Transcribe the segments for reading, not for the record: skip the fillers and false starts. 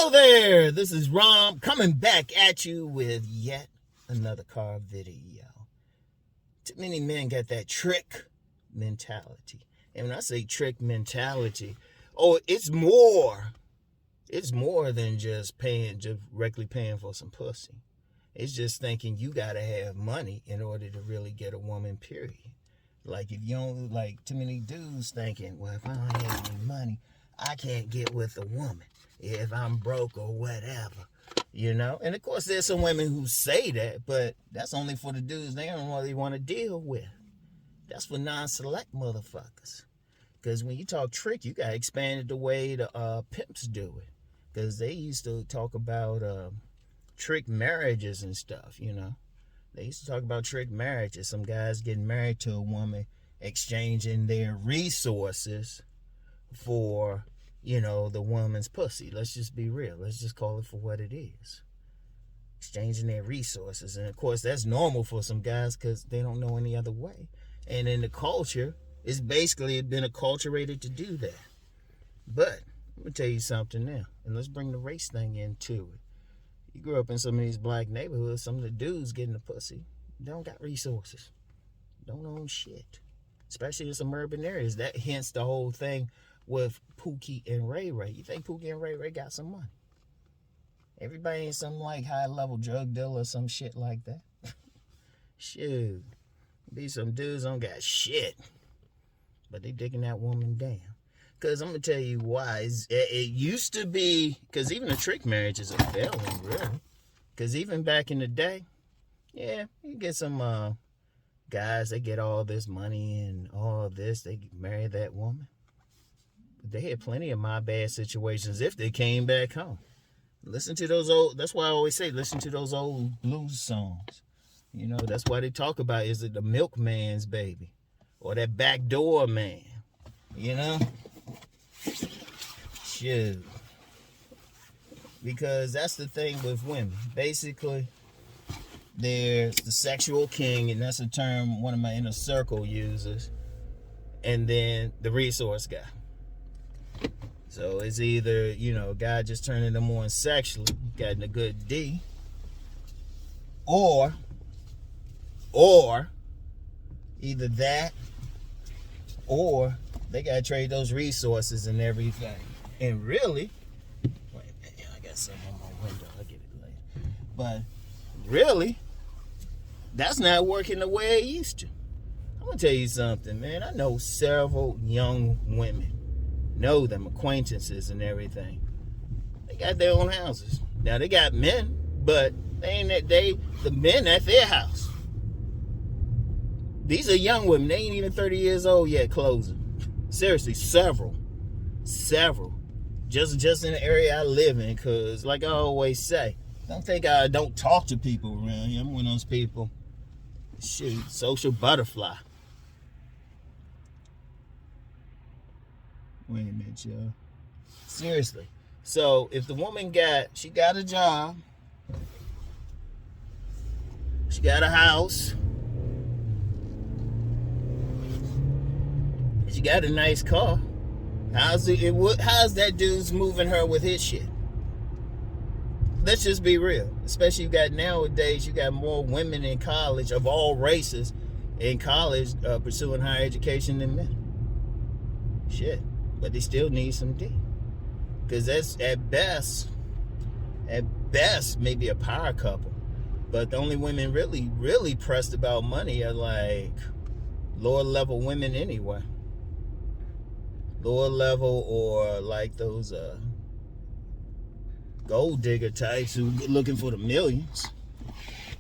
Hello there, this is Rom coming back at you with yet another car video. Too many men got that trick mentality. And when I say trick mentality, it's more than just directly paying for some pussy. It's just thinking you gotta have money in order to really get a woman, period. Like if you don't, like too many dudes thinking, well, if I don't have any money, I can't get with a woman. If I'm broke or whatever, And of course, there's some women who say that, but that's only for the dudes they don't really want to deal with. That's for non-select motherfuckers. Because when you talk trick, you got to expand it the way the pimps do it. Because they used to talk about trick marriages and stuff, They used to talk about trick marriages. Some guys getting married to a woman, exchanging their resources for the woman's pussy. Let's just be real. Let's just call it for what it is. Exchanging their resources. And of course, that's normal for some guys because they don't know any other way. And in the culture, it's basically been acculturated to do that. But I'm going to tell you something now. And let's bring the race thing into it. You grew up in some of these black neighborhoods, some of the dudes getting the pussy, they don't got resources. Don't own shit. Especially in some urban areas. That hence the whole thing with Pookie and Ray Ray. You think Pookie and Ray Ray got some money? Everybody ain't some like high-level drug dealer or some shit like that. Shoot. Be some dudes don't got shit. But they digging that woman down. Because I'm going to tell you why. It used to be, because even the trick marriages are failing, really. Because even back in the day, yeah, you get some guys, they get all this money and all this, they marry that woman. They had plenty of my bad situations if they came back home. Listen to those old, that's why I always say, listen to those old blues songs. That's why they talk about, is it the milkman's baby? Or that backdoor man? Shoot. Because that's the thing with women. Basically, there's the sexual king, and that's a term one of my inner circle uses. And then the resource guy. So it's either, a guy just turning them on sexually, getting a good D, or either that, or they got to trade those resources and everything. And really, wait a minute, I got something on my window, I'll get it later. But really, that's not working the way it used to. I'm going to tell you something, man. I know several young women. Know them, acquaintances and everything. They got their own houses. Now they got men, but the men at their house. These are young women. They ain't even 30 years old yet closing. Seriously, several. Just in the area I live in, because like I always say, don't think I don't talk to people around here. I'm one of those people. Shoot, social butterfly. Wait a minute, y'all. Seriously. So, if the woman she got a job, she got a house, she got a nice car, how's that dude's moving her with his shit? Let's just be real. Especially nowadays, you got more women in college of all races in college pursuing higher education than men. Shit. But they still need some D. Because that's at best, maybe a power couple. But the only women really pressed about money are like lower level women anyway. Lower level, or like those gold digger types who looking for the millions.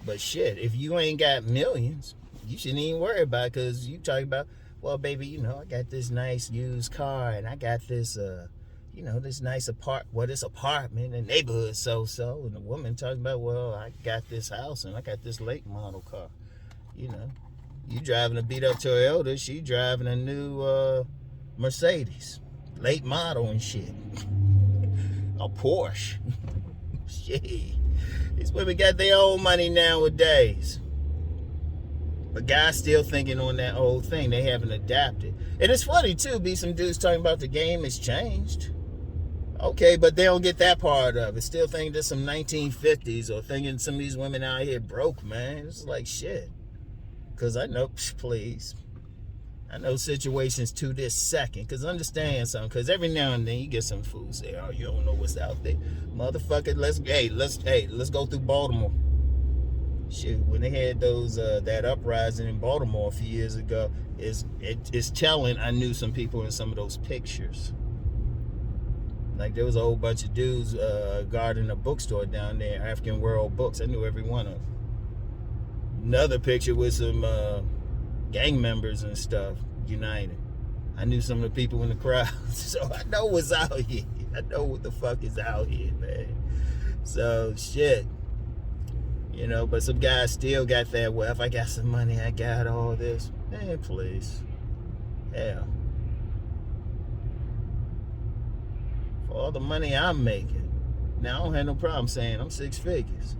But shit, if you ain't got millions, you shouldn't even worry about it, because you talking about, well, baby, I got this nice used car, and I got this, this nice this apartment in the neighborhood, so. And the woman talking about, well, I got this house, and I got this late model car. You driving a beat up Toyota, she driving a new Mercedes, late model and shit. A Porsche. Shit. These women got their own money nowadays. But guys still thinking on that old thing. They haven't adapted. And it's funny, too, be some dudes talking about the game has changed. Okay, but they don't get that part of it. Still thinking there's some 1950s or thinking some of these women out here broke, man. It's like shit. Because I know, please. I know situations to this second. Because understand something. Because every now and then you get some fools say, oh, you don't know what's out there. Motherfucker, let's go through Baltimore. Shit, when they had those that uprising in Baltimore a few years ago, it's telling. I knew some people in some of those pictures. Like there was a whole bunch of dudes guarding a bookstore down there, African World Books. I knew every one of them. Another picture with some gang members and stuff united. I knew some of the people in the crowd, so I know what's out here. I know what the fuck is out here, man. So shit, you know. But some guys still got that. Well, if I got some money, I got all this. Man, please, hell. For all the money I'm making, now I don't have no problem saying I'm 6 figures.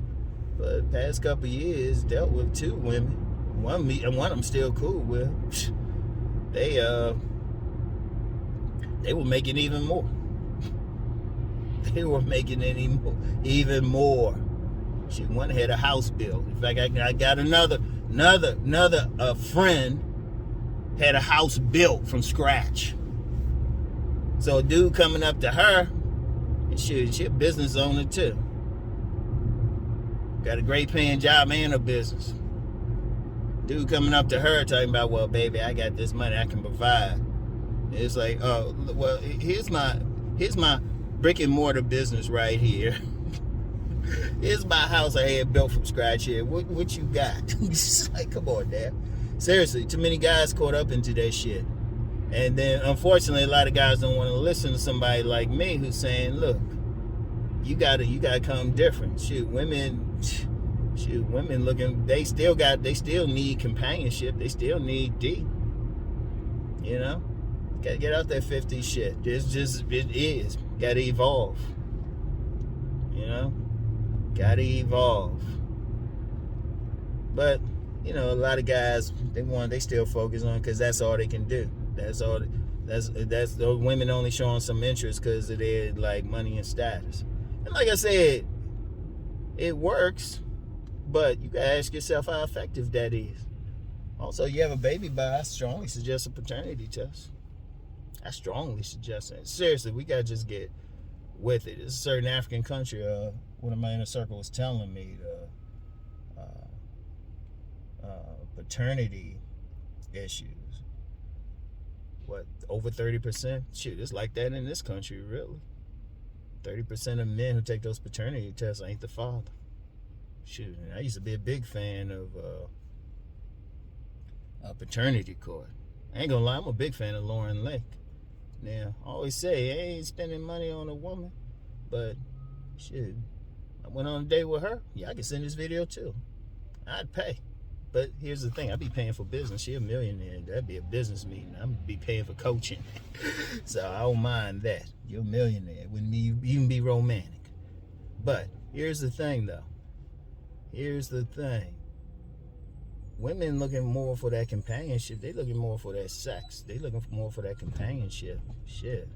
But past couple of years, dealt with 2 women. One I'm still cool with. They were making even more. They were making even more. One had a house built. In fact, I got another friend had a house built from scratch. So a dude coming up to her, and she a business owner too. Got a great paying job and a business. Dude coming up to her talking about, well, baby, I got this money I can provide. It's like, oh, well, here's my brick and mortar business right here. Here's my house I had built from scratch here. What you got? It's like, come on, Dad. Seriously, too many guys caught up into that shit. And then, unfortunately, a lot of guys don't want to listen to somebody like me who's saying, look, you gotta come different. Women looking, they still need companionship. They still need D. You know? Gotta get out that 50 shit. It is. Gotta evolve. You know? Gotta evolve. But, you know, a lot of guys, they still focus on, because that's all they can do. That's those women only showing some interest because of their like money and status. And like I said, it works, but you gotta ask yourself how effective that is. Also, you have a baby by, I strongly suggest a paternity test. I strongly suggest that. Seriously, we gotta just get with it. It's a certain African country. One of my inner circle was telling me paternity issues. What, over 30%? Shoot, it's like that in this country, really. 30% of men who take those paternity tests ain't the father. Shoot, I used to be a big fan of paternity court. I ain't gonna lie, I'm a big fan of Lauren Lake. Now, I always say, I ain't spending money on a woman, but shit, I went on a date with her. Yeah, I can send this video too. I'd pay. But here's the thing, I'd be paying for business. She a millionaire. That'd be a business meeting. I'd be paying for coaching. So I don't mind that. You're a millionaire. Wouldn't even be romantic. But here's the thing, though. Here's the thing. Women looking more for that companionship. They looking more for that sex. They looking more for that companionship. Shit.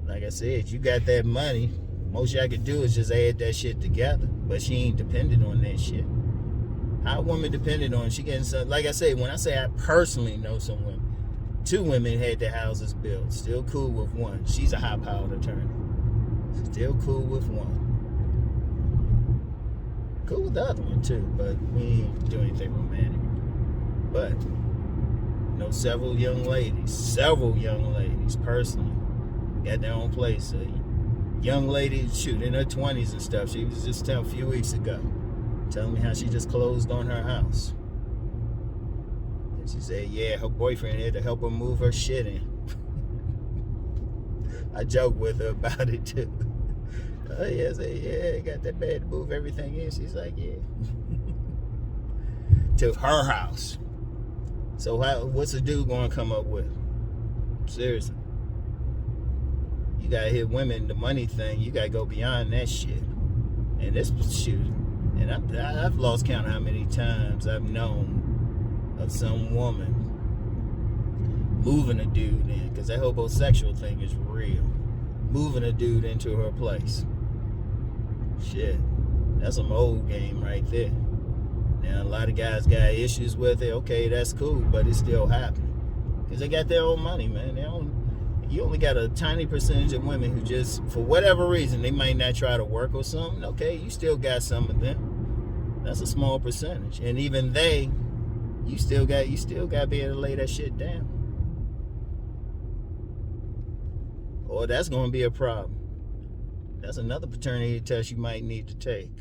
Like I said, you got that money. Most y'all could do is just add that shit together. But she ain't dependent on that shit. How a woman dependent on, she getting some, like I say, when I say I personally know some women, 2 women had their houses built. Still cool with one. She's a high-powered attorney. Still cool with one. Cool with the other one too, but we ain't do anything romantic. But you know, several young ladies personally got their own place. A young lady, shoot, in her 20s and stuff. She was just telling a few weeks ago, telling me how she just closed on her house. And she said, yeah, her boyfriend had to help her move her shit in. I joke with her about it too. Oh yeah, I say, yeah, got that bad to move everything in. She's like, yeah. To her house. So what's a dude gonna come up with? Seriously. You gotta hit women, the money thing, you gotta go beyond that shit. And this shit, and I've lost count of how many times I've known of some woman moving a dude in, because that homosexual thing is real. moving a dude into her place. Shit, that's some old game right there. Now, a lot of guys got issues with it. Okay, that's cool, but it's still happening. Because they got their own money, man. You only got a tiny percentage of women who just, for whatever reason, they might not try to work or something. Okay, you still got some of them. That's a small percentage. And even you still got to be able to lay that shit down. Or that's going to be a problem. That's another paternity test you might need to take.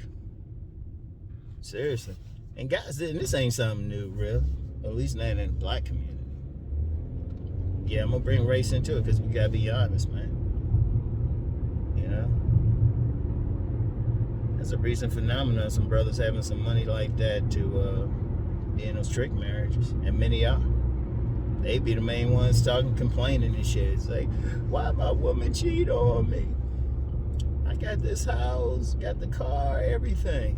Seriously. And guys, this ain't something new, really. At least not in the black community. Yeah, I'm going to bring race into it because we got to be honest, man. You know? That's a recent phenomenon. Some brothers having some money like that to be in those trick marriages. And many are. They be the main ones talking, complaining and shit. It's like, why my woman cheat on me? I got this house, got the car, everything.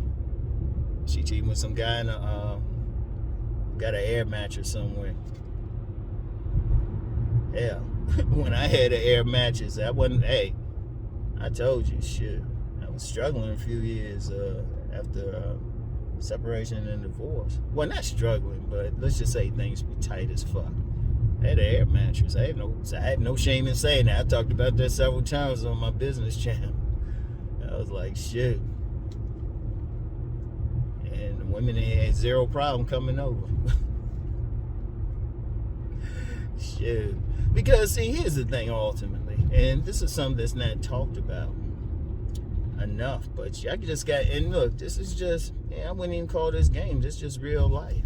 She cheating with some guy in got an air mattress somewhere. Hell, when I had an air mattress, I told you, shit. I was struggling a few years after separation and divorce. Well, not struggling, but let's just say things were tight as fuck. I had an air mattress. I have no shame in saying that. I talked about that several times on my business channel. I was like, shit. And the women had zero problem coming over. Shit. Because, see, here's the thing ultimately, and this is something that's not talked about enough, but I just got, and look, this is just, I wouldn't even call this game, this is just real life.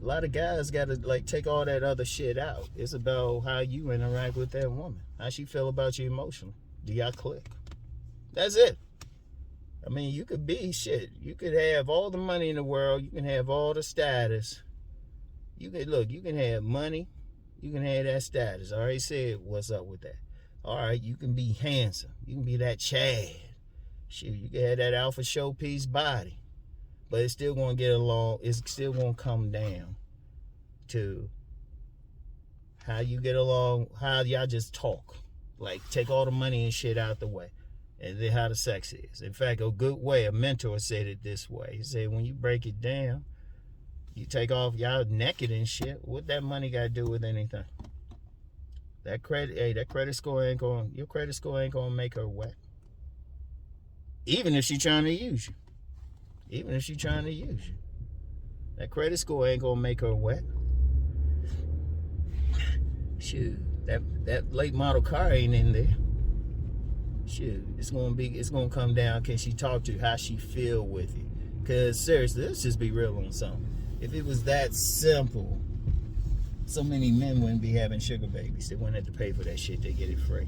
A lot of guys got to, like, take all that other shit out. It's about how you interact with that woman, how she feel about you emotionally. Do y'all click? That's it. I mean, you could be shit. You could have all the money in the world. You can have all the status. You can have money. You can have that status. I already said what's up with that. All right, you can be handsome. You can be that Chad. Shit, you can have that alpha showpiece body. But it's still going to get along. It's still going to come down to how you get along, how y'all just talk. Like, take all the money and shit out the way. And then how the sex is. In fact, a good way, a mentor said it this way. He said, when you break it down, you take off y'all naked and shit. What that money got to do with anything? Your credit score ain't going to make her wet. Even if she's trying to use you. That credit score ain't going to make her wet. Shoot, that late model car ain't in there. Shoot, it's gonna come down. Can she talk to you? How she feel with you? Cause seriously, let's just be real on something. If it was that simple, so many men wouldn't be having sugar babies. They wouldn't have to pay for that shit. They get it free.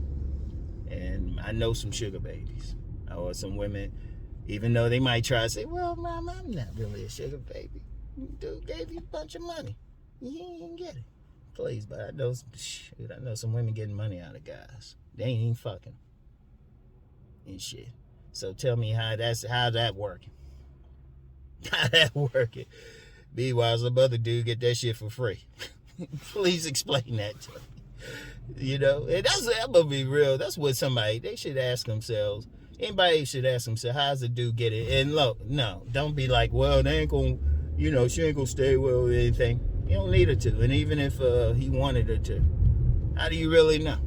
And I know some sugar babies, or some women, even though they might try to say, "Well, mom, I'm not really a sugar baby. Dude gave you a bunch of money. You didn't get it." Please, but I know some women getting money out of guys. They ain't even fucking. And shit. So tell me how that working? How that working? Meanwhile, some other dude get that shit for free. Please explain that to me. You know, and I'm gonna be real. That's what they should ask themselves. Anybody should ask themselves, how's the dude get it? And look, no, don't be like, well, they ain't gonna, she ain't gonna stay well with anything. You don't need her to. And even if he wanted her to, how do you really know?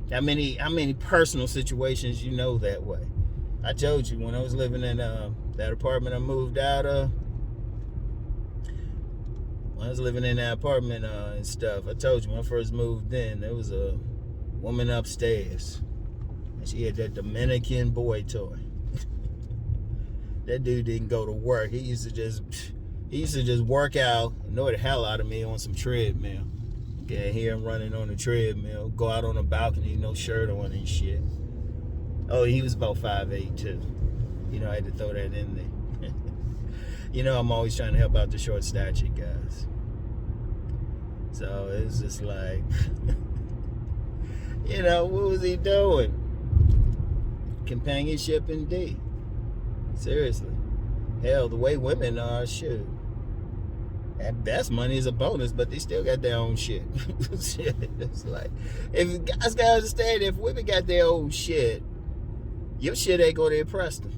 How many personal situations you know that way? I told you when I was living in that apartment I moved out of. When I was living in that apartment and stuff, I told you when I first moved in, there was a woman upstairs, and she had that Dominican boy toy. That dude didn't go to work. He used to just work out, annoy the hell out of me on some treadmill. Can't hear him running on the treadmill. Go out on the balcony, no shirt on and shit. Oh, he was about 5'8" too. I had to throw that in there. I'm always trying to help out the short stature guys. So it's just like, what was he doing? Companionship indeed. Seriously. Hell, the way women are, shoot. That best money is a bonus, but they still got their own shit. It's like, if guys gotta understand, if women got their own shit, your shit ain't gonna impress them.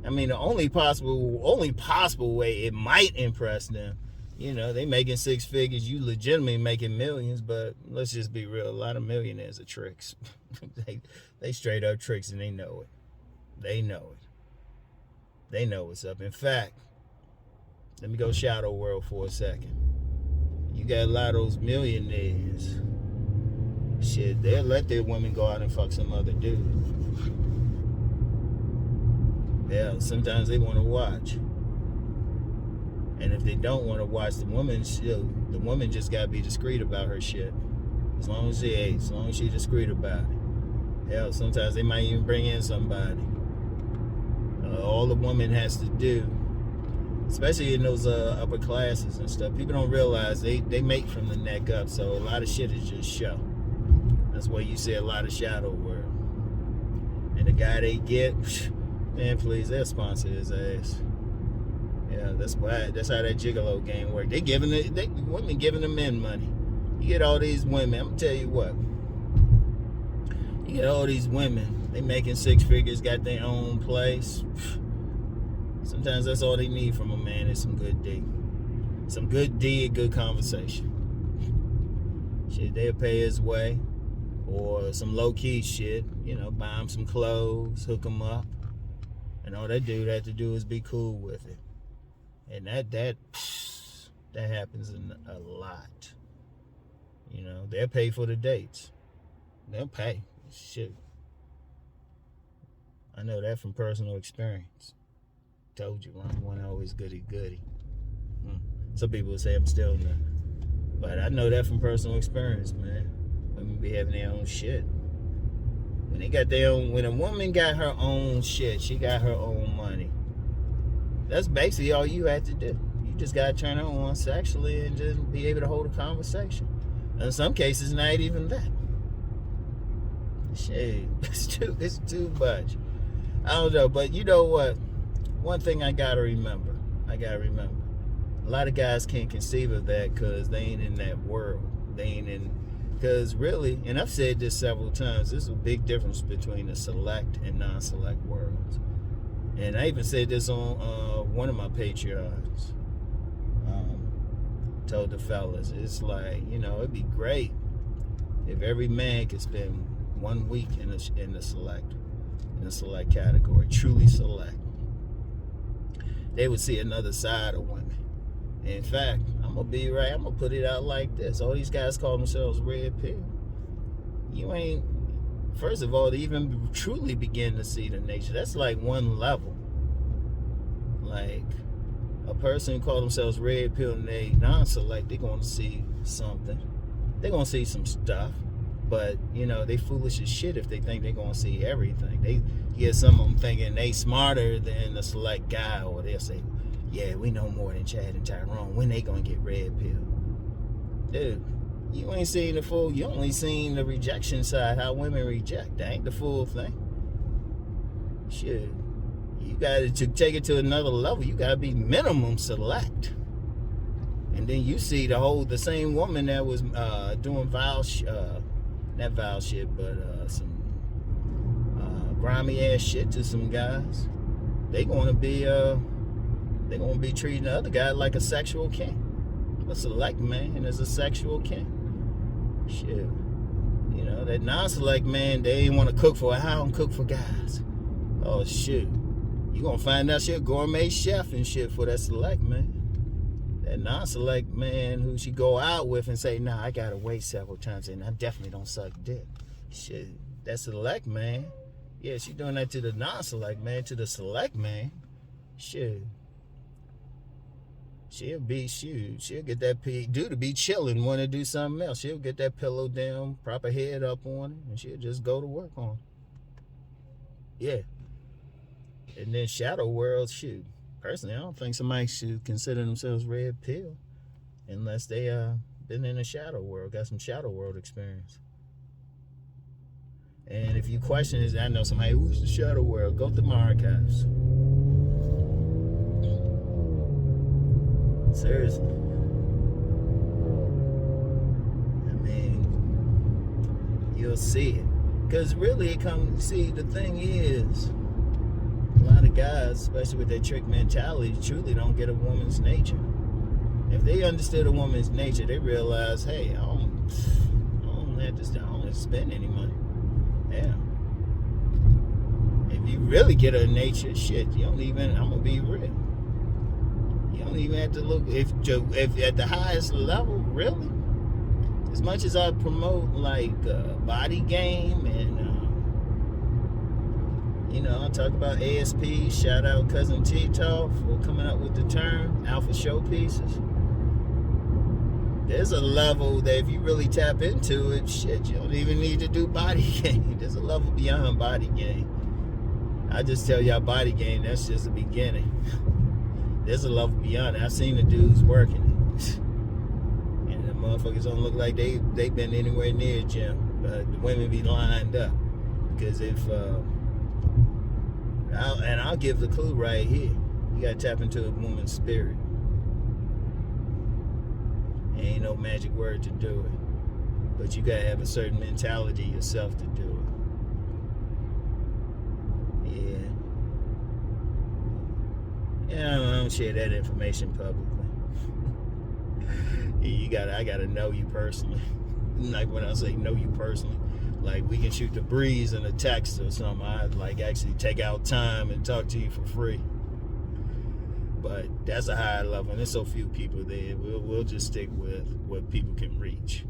I mean, the only possible way it might impress them, they making six figures, you legitimately making millions, but let's just be real, a lot of millionaires are tricks. they straight up tricks, and they know it. They know it. They know what's up. In fact, let me go shadow world for a second. You got a lot of those millionaires. Shit, they'll let their women go out and fuck some other dude. Yeah, sometimes they want to watch. And if they don't want to watch, the woman just gotta be discreet about her shit. As long as she's discreet about it. Hell, sometimes they might even bring in somebody. All the woman has to do, especially in those upper classes and stuff, people don't realize they make from the neck up, so a lot of shit is just show. That's why you see a lot of shadow world. And the guy they get, man, please, they'll sponsor his ass. Yeah, that's how that gigolo game works. Women giving the men money. You get all these women, I'm gonna tell you what. You get all these women, they making six figures, got their own place. Sometimes that's all they need from a man is some good D. Some good D and good conversation. Shit, they'll pay his way. Or some low-key shit, buy him some clothes, hook him up. And all that dude had to do is be cool with it. And that happens a lot. They'll pay for the dates. They'll pay. Shit. I know that from personal experience. Told you, Ron wasn't always goody-goody. Some people say I'm still not. But I know that from personal experience, man. Women be having their own shit. When a woman got her own shit, she got her own money. That's basically all you have to do. You just gotta turn her on sexually and just be able to hold a conversation. In some cases, not even that. Shit, it's too much. I don't know, but you know what? One thing I gotta remember. A lot of guys can't conceive of that because they ain't in that world. Because really, and I've said this several times, there's a big difference between the select and non-select worlds. And I even said this on one of my Patreons. Told the fellas, it's like, it'd be great if every man could spend 1 week in the select category, truly select. They would see another side of women. In fact, I'm gonna be right. I'm gonna put it out like this: all these guys call themselves red pill. You ain't. First of all, to even truly begin to see the nature, that's like one level. Like a person call themselves red pill and they non-select, they're gonna see something. They're gonna see some stuff, but they foolish as shit if they think they're gonna see everything. They get some of them thinking they smarter than the select guy, or they'll say, yeah, we know more than Chad and Tyrone. When they gonna get red pill? Dude, you ain't seen the full, you only seen the rejection side, how women reject. That ain't the full thing. Shit. You gotta take it to another level. You gotta be minimum select. And then you see the same woman that was doing not vile shit, but some grimy ass shit to some guys. They gonna be treating the other guy like a sexual king. A select man is a sexual king. Shit. That non-select man, they ain't want to cook for a hound, cook for guys. Oh, shit. You gonna find that shit gourmet chef and shit for that select man. That non-select man who she go out with and say, nah, I gotta wait several times and I definitely don't suck dick. Shit. That select man. Yeah, she doing that to the non-select man. To the select man. Shit. She'll get that dude to be chilling, want to do something else. She'll get that pillow down, prop her head up on it, and she'll just go to work on it. Yeah. And then shadow world, shoot. Personally, I don't think somebody should consider themselves red pill unless they been in the shadow world, got some shadow world experience. And if you question it, I know somebody who's the shadow world, go through my archives. Seriously. I mean, you'll see it. Because really, it comes, see, the thing is, a lot of guys, especially with that trick mentality, truly don't get a woman's nature. If they understood a woman's nature, they realize, hey, I don't have to spend any money. Yeah. If you really get her nature, shit, you don't even, I'm going to be real. You don't even have to look, if at the highest level, really, as much as I promote like body game and I talk about ASP, shout out Cousin T-Toff for coming up with the term alpha showpieces. There's a level that if you really tap into it, shit, you don't even need to do body game. There's a level beyond body game. I just tell y'all body game, that's just the beginning. There's a level beyond it. I've seen the dudes working it. And the motherfuckers don't look like they've been anywhere near a gym. But the women be lined up. Because if, I'll give the clue right here. You gotta tap into a woman's spirit. Ain't no magic word to do it. But you gotta have a certain mentality yourself to do it. Yeah, I don't share that information publicly. I gotta know you personally. Like when I say know you personally, like we can shoot the breeze in a text or something. I'd like actually take out time and talk to you for free. But that's a higher level, and there's so few people there. We'll just stick with what people can reach.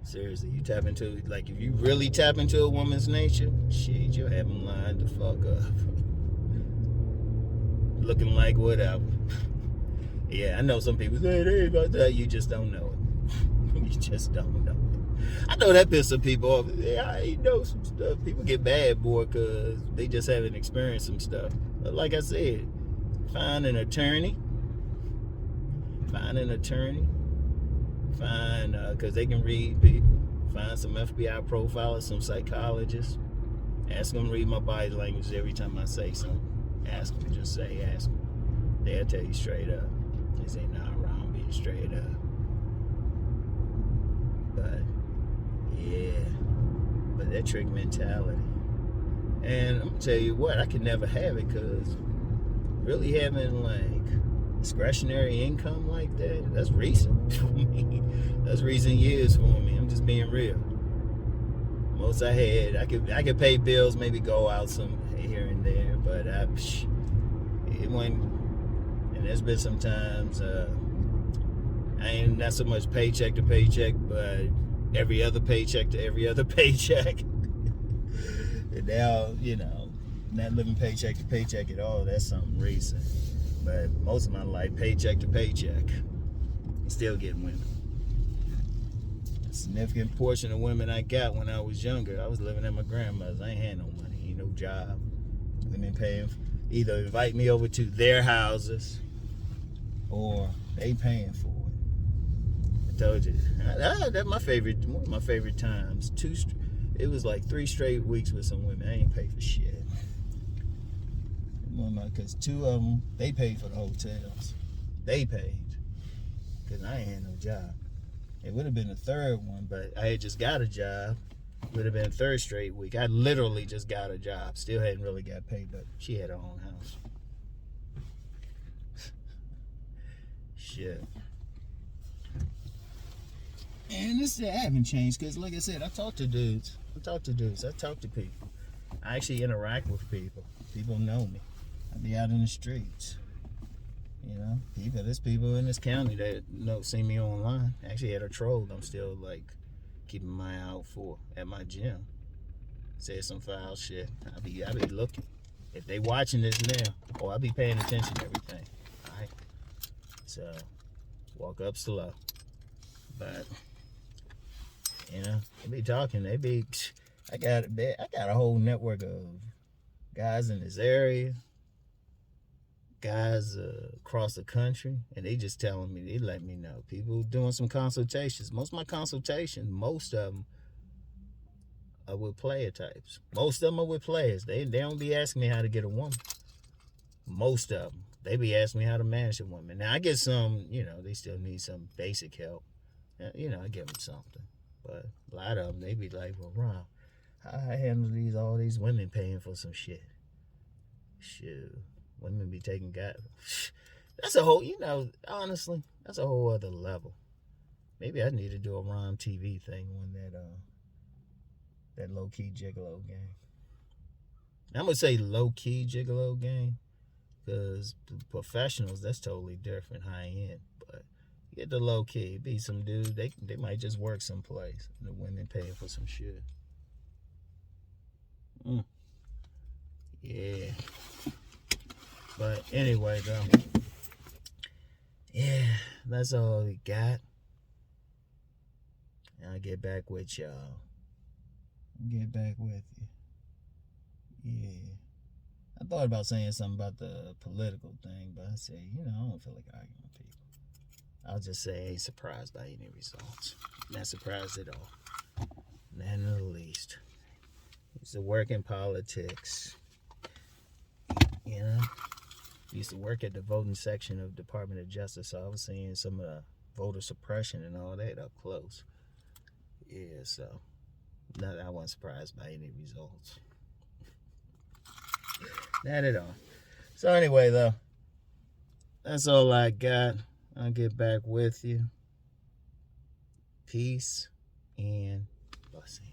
Seriously, you tap into, like, if you really tap into a woman's nature, shit, you'll have them lined the fuck up. Looking like whatever. Yeah, I know some people say, hey, about that. You just don't know it. You just don't know it. I know that pissed some people off. Yeah, I know some stuff. People get bad, boy, because they just haven't experienced some stuff. But like I said, find an attorney. Because they can read people. Find some FBI profilers, some psychologists. Ask them to read my body language every time I say something. Ask them, just say, ask them. They'll tell you straight up. They say, nah, Rom, be straight up. But, yeah. But that trick mentality. And I'm going to tell you what, I could never have it because really having, like, discretionary income like that, that's recent for me. That's recent years for me. I'm just being real. Most I had, I could pay bills, maybe go out some here and there, but it went, and there's been some times I ain't not so much paycheck to paycheck, but every other paycheck to every other paycheck. And now, not living paycheck to paycheck at all, that's something recent. But most of my life, paycheck to paycheck, still getting women. A significant portion of women I got when I was younger, I was living at my grandmother's. I ain't had no money, ain't no job. Women paying, either invite me over to their houses or they paying for it. I told you, that's one of my favorite times. It was like 3 straight weeks with some women. I ain't pay for shit. Because 2 of them, they paid for the hotels. They paid. Because I ain't had no job. It would have been the 3rd one, but I had just got a job. It would have been 3rd straight week. I literally just got a job. Still hadn't really got paid, but she had her own house. Shit. And I haven't changed because, like I said, I talk to dudes. I talk to people. I actually interact with people. People know me. I be out in the streets. There's people in this county that see me online. Actually had a troll I'm still like keeping my eye out for at my gym. Said some foul shit. I be looking. If they watching this now, I be paying attention to everything. Alright. So walk up slow. But they be talking, I got a whole network of guys in this area. Guys across the country, and they just telling me, they let me know. People doing some consultations. Most of my consultations, most of them are with player types. Most of them are with players. They don't be asking me how to get a woman. Most of them. They be asking me how to manage a woman. Now, I get some, they still need some basic help. I give them something. But a lot of them, they be like, well, Ron, how I handle all these women paying for some shit? Shoot. Women be taking God. That's a whole, honestly, that's a whole other level. Maybe I need to do a Rom TV thing on that low-key gigolo game. I'm going to say low-key gigolo game because professionals, that's totally different, high-end. But you get the low-key, be some dude, they might just work someplace. The women paying for some shit. Yeah. But anyway, though. Yeah, that's all we got. And I'll get back with y'all. Get back with you. Yeah. I thought about saying something about the political thing, but I said, I don't feel like arguing with people. I'll just say I ain't surprised by any results. Not surprised at all. Not in the least. Used to work in politics. Used to work at the voting section of Department of Justice, so I was seeing some of the voter suppression and all that up close. Yeah, so I wasn't surprised by any results. Not at all. So anyway, though, that's all I got. I'll get back with you. Peace and blessings.